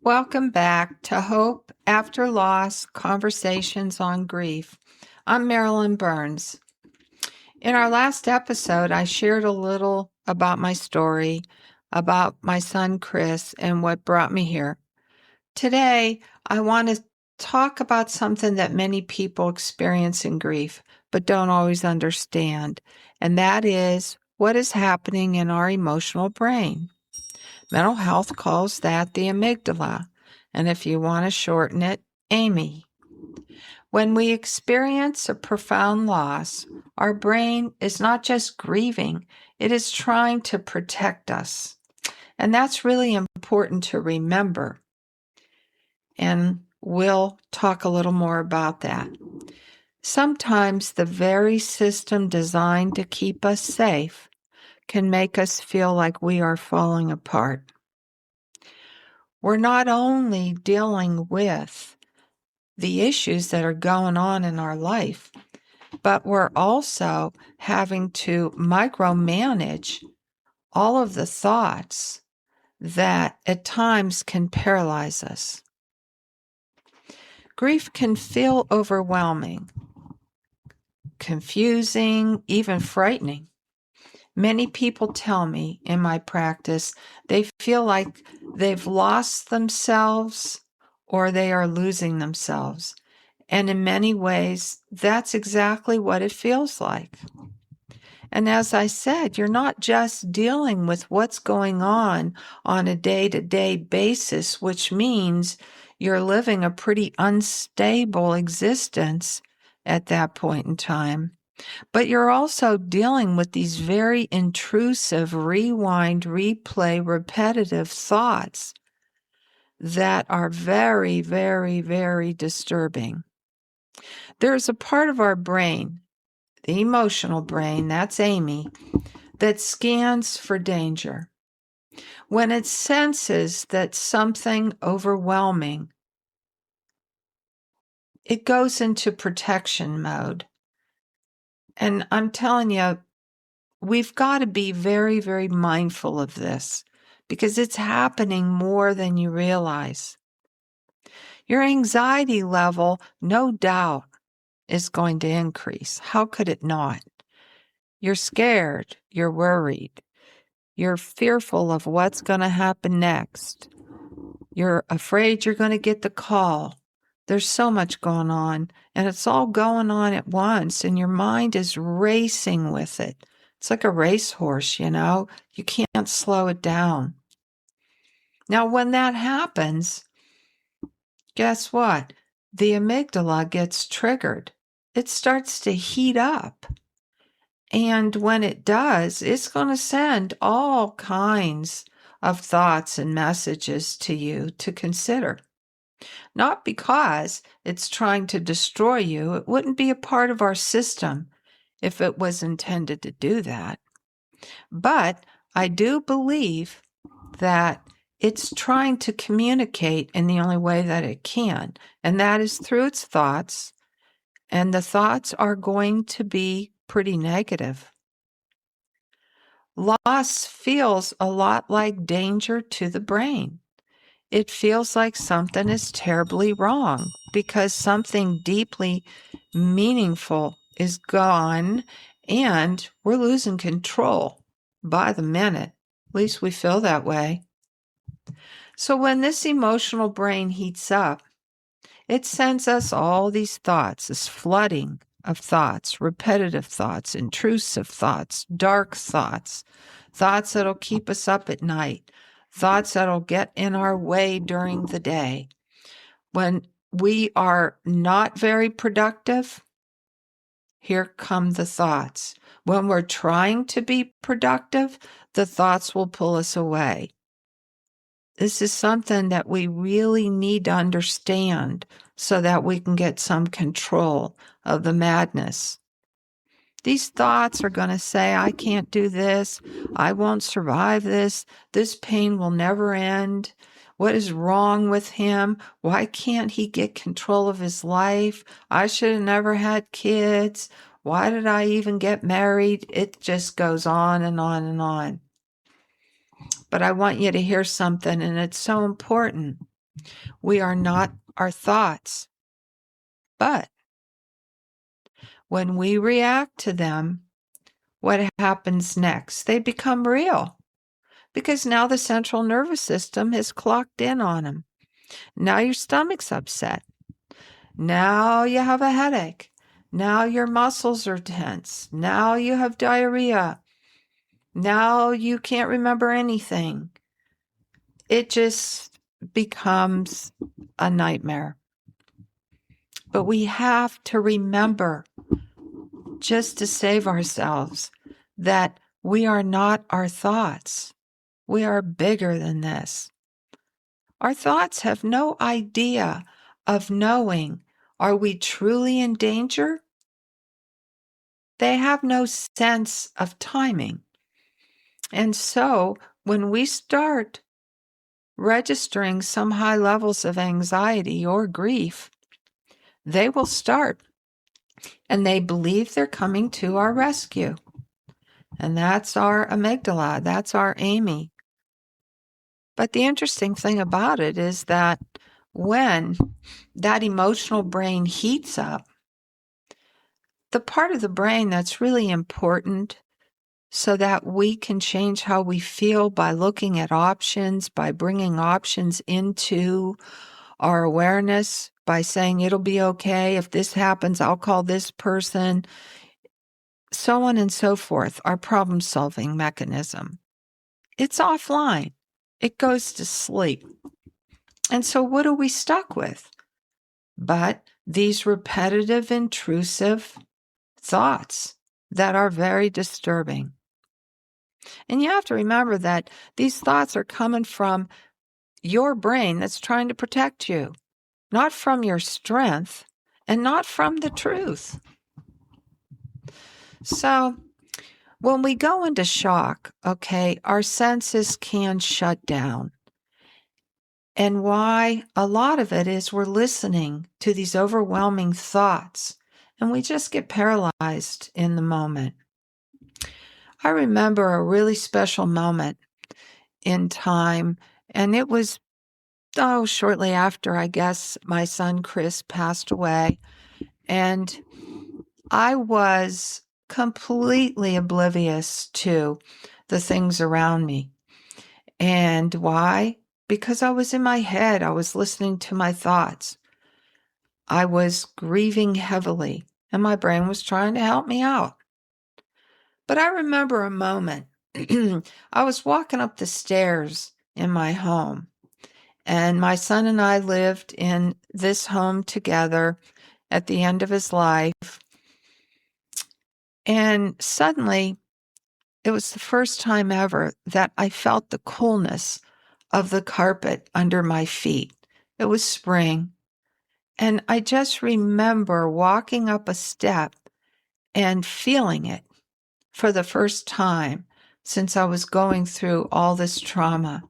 Welcome back to Hope After Loss Conversations on Grief. I'm Marilyn Burns. In our last episode, I shared a little about my story, about my son Chris, and what brought me here. Today, I want to talk about something that many people experience in grief, but don't always understand, and that is what is happening in our emotional brain. Mental health calls that the amygdala, and if you want to shorten it, Amy. When we experience a profound loss, our brain is not just grieving, it is trying to protect us. And that's really important to remember. And we'll talk a little more about that. Sometimes the very system designed to keep us safe can make us feel like we are falling apart. We're not only dealing with the issues that are going on in our life, but we're also having to micromanage all of the thoughts that at times can paralyze us. Grief can feel overwhelming, confusing, even frightening. Many people tell me in my practice they feel like they've lost themselves or they are losing themselves. And in many ways, that's exactly what it feels like. And as I said, you're not just dealing with what's going on a day-to-day basis, which means you're living a pretty unstable existence at that point in time. But you're also dealing with these very intrusive, rewind, replay, repetitive thoughts that are very, very, very disturbing. There's a part of our brain, the emotional brain, that's Amy, that scans for danger. When it senses that something overwhelming, it goes into protection mode. And I'm telling you, we've got to be very, very mindful of this because it's happening more than you realize. Your anxiety level, no doubt, is going to increase. How could it not? You're scared. You're worried. You're fearful of what's going to happen next. You're afraid you're going to get the call. There's so much going on, and it's all going on at once, and your mind is racing with it. It's like a racehorse, you know? You can't slow it down. Now, when that happens, guess what? The amygdala gets triggered. It starts to heat up. And when it does, it's going to send all kinds of thoughts and messages to you to consider. Not because it's trying to destroy you. It wouldn't be a part of our system if it was intended to do that. But I do believe that it's trying to communicate in the only way that it can, and that is through its thoughts, and the thoughts are going to be pretty negative. Loss feels a lot like danger to the brain. It feels like something is terribly wrong because something deeply meaningful is gone and we're losing control by the minute. At least we feel that way. So when this emotional brain heats up, it sends us all these thoughts, this flooding of thoughts, repetitive thoughts, intrusive thoughts, dark thoughts, thoughts that'll keep us up at night, thoughts that'll get in our way during the day. When we are not very productive, here come the thoughts. When we're trying to be productive, the thoughts will pull us away. This is something that we really need to understand so that we can get some control of the madness. These thoughts are going to say, I can't do this. I won't survive this. This pain will never end. What is wrong with him? Why can't he get control of his life? I should have never had kids. Why did I even get married? It just goes on and on and on. But I want you to hear something, and it's so important. We are not our thoughts. But when we react to them, what happens next? They become real because now the central nervous system has clocked in on them. Now your stomach's upset. Now you have a headache. Now your muscles are tense. Now you have diarrhea. Now you can't remember anything. It just becomes a nightmare. But we have to remember, just to save ourselves, that we are not our thoughts. We are bigger than this. Our thoughts have no idea of knowing, are we truly in danger? They have no sense of timing. And so when we start registering some high levels of anxiety or grief, they will start. And they believe they're coming to our rescue. And that's our amygdala. That's our Amy. But the interesting thing about it is that when that emotional brain heats up, the part of the brain that's really important so that we can change how we feel by looking at options, by bringing options into our awareness, by saying it'll be okay. If this happens, I'll call this person, so on and so forth, our problem-solving mechanism. It's offline. It goes to sleep. And so what are we stuck with? But these repetitive, intrusive thoughts that are very disturbing. And you have to remember that these thoughts are coming from your brain that's trying to protect you, not from your strength and not from the truth. So when we go into shock, okay, our senses can shut down. And why? A lot of it is we're listening to these overwhelming thoughts, and we just get paralyzed in the moment. I remember a really special moment in time, and it was, shortly after, I guess, my son Chris passed away, and I was completely oblivious to the things around me. And why? Because I was in my head. I was listening to my thoughts. I was grieving heavily, and my brain was trying to help me out. But I remember a moment. I was walking up the stairs in my home, and my son and I lived in this home together at the end of his life. And suddenly, it was the first time ever that I felt the coolness of the carpet under my feet. It was spring. And I just remember walking up a step and feeling it for the first time since I was going through all this trauma.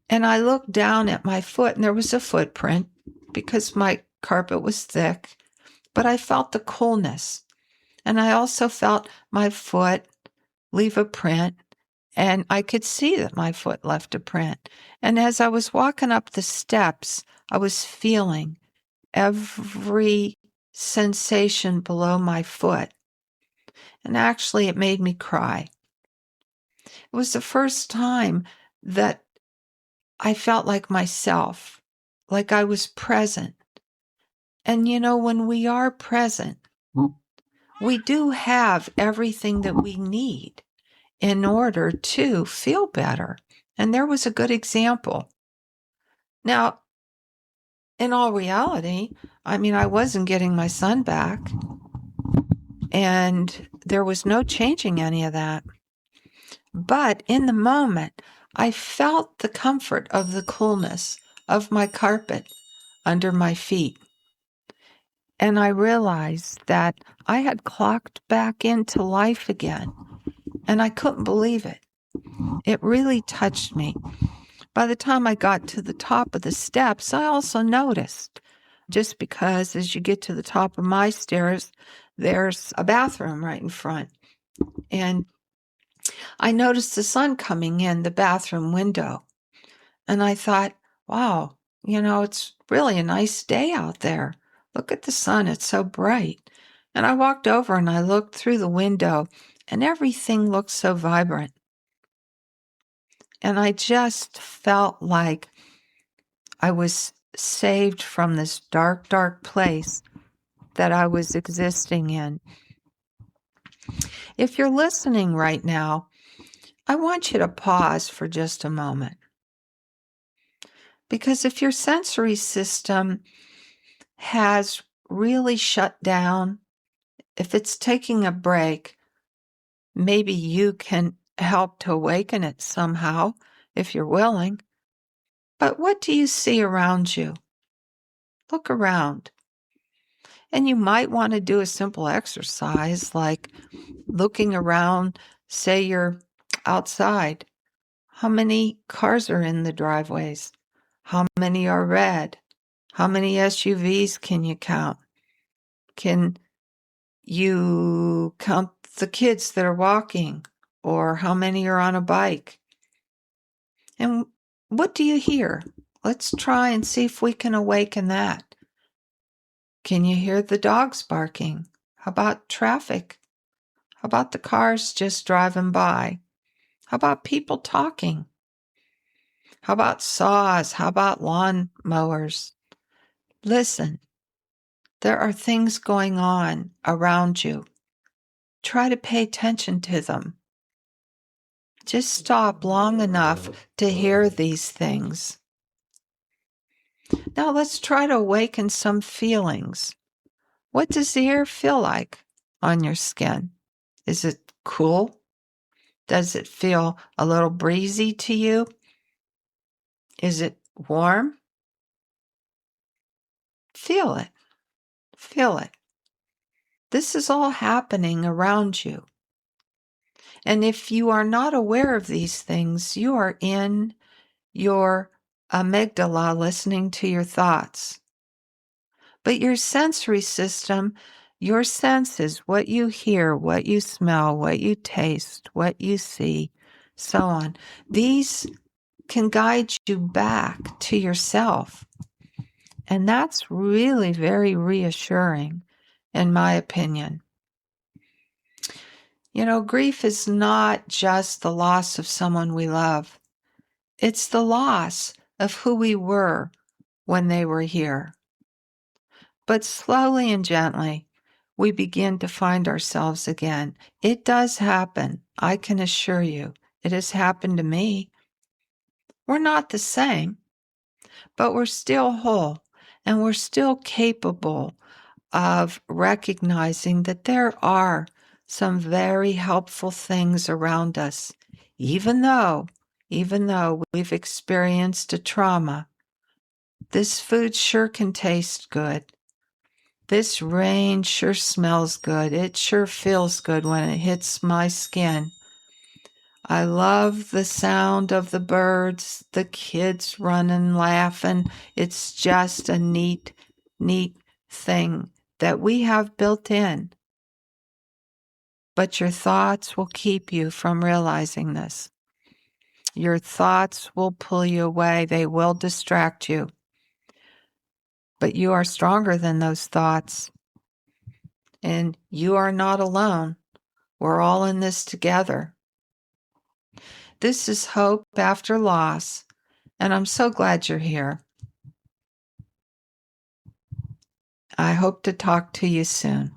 And I looked down at my foot, and there was a footprint because my carpet was thick, but I felt the coolness. And I also felt my foot leave a print, and I could see that my foot left a print. And as I was walking up the steps, I was feeling every sensation below my foot. And actually, it made me cry. It was the first time that I felt like myself, like I was present. And when we are present, we do have everything that we need in order to feel better. And there was a good example. Now, in all reality, I wasn't getting my son back, and there was no changing any of that. But in the moment, I felt the comfort of the coolness of my carpet under my feet. And I realized that I had clocked back into life again, and I couldn't believe it. It really touched me. By the time I got to the top of the steps, I also noticed, just because as you get to the top of my stairs, there's a bathroom right in front. And I noticed the sun coming in the bathroom window. And I thought, wow, it's really a nice day out there. Look at the sun, it's so bright. And I walked over and I looked through the window, and everything looked so vibrant. And I just felt like I was saved from this dark, dark place that I was existing in. If you're listening right now, I want you to pause for just a moment. Because if your sensory system has really shut down, if it's taking a break, maybe you can help to awaken it somehow, if you're willing. But what do you see around you? Look around. And you might want to do a simple exercise like looking around, say you're outside. How many cars are in the driveways? How many are red? How many SUVs can you count? Can you count the kids that are walking? Or how many are on a bike? And what do you hear? Let's try and see if we can awaken that. Can you hear the dogs barking? How about traffic? How about the cars just driving by? How about people talking? How about saws? How about lawn mowers? Listen, there are things going on around you. Try to pay attention to them. Just stop long enough to hear these things. Now let's try to awaken some feelings. What does the air feel like on your skin? Is it cool? Does it feel a little breezy to you? Is it warm? Feel it. Feel it. This is all happening around you. And if you are not aware of these things, you are in your amygdala listening to your thoughts. But your sensory system, your senses, what you hear, what you smell, what you taste, what you see, so on, these can guide you back to yourself. And that's really very reassuring, in my opinion. Grief is not just the loss of someone we love. It's the loss of who we were when they were here. But slowly and gently, we begin to find ourselves again. It does happen. I can assure you. It has happened to me. We're not the same, but we're still whole, and we're still capable of recognizing that there are some very helpful things around us, even though we've experienced a trauma. This food sure can taste good. This rain sure smells good. It sure feels good when it hits my skin. I love the sound of the birds, the kids running, laughing. It's just a neat, neat thing that we have built in. But your thoughts will keep you from realizing this. Your thoughts will pull you away. They will distract you. But you are stronger than those thoughts. And you are not alone. We're all in this together. This is Hope After Loss, and I'm so glad you're here. I hope to talk to you soon.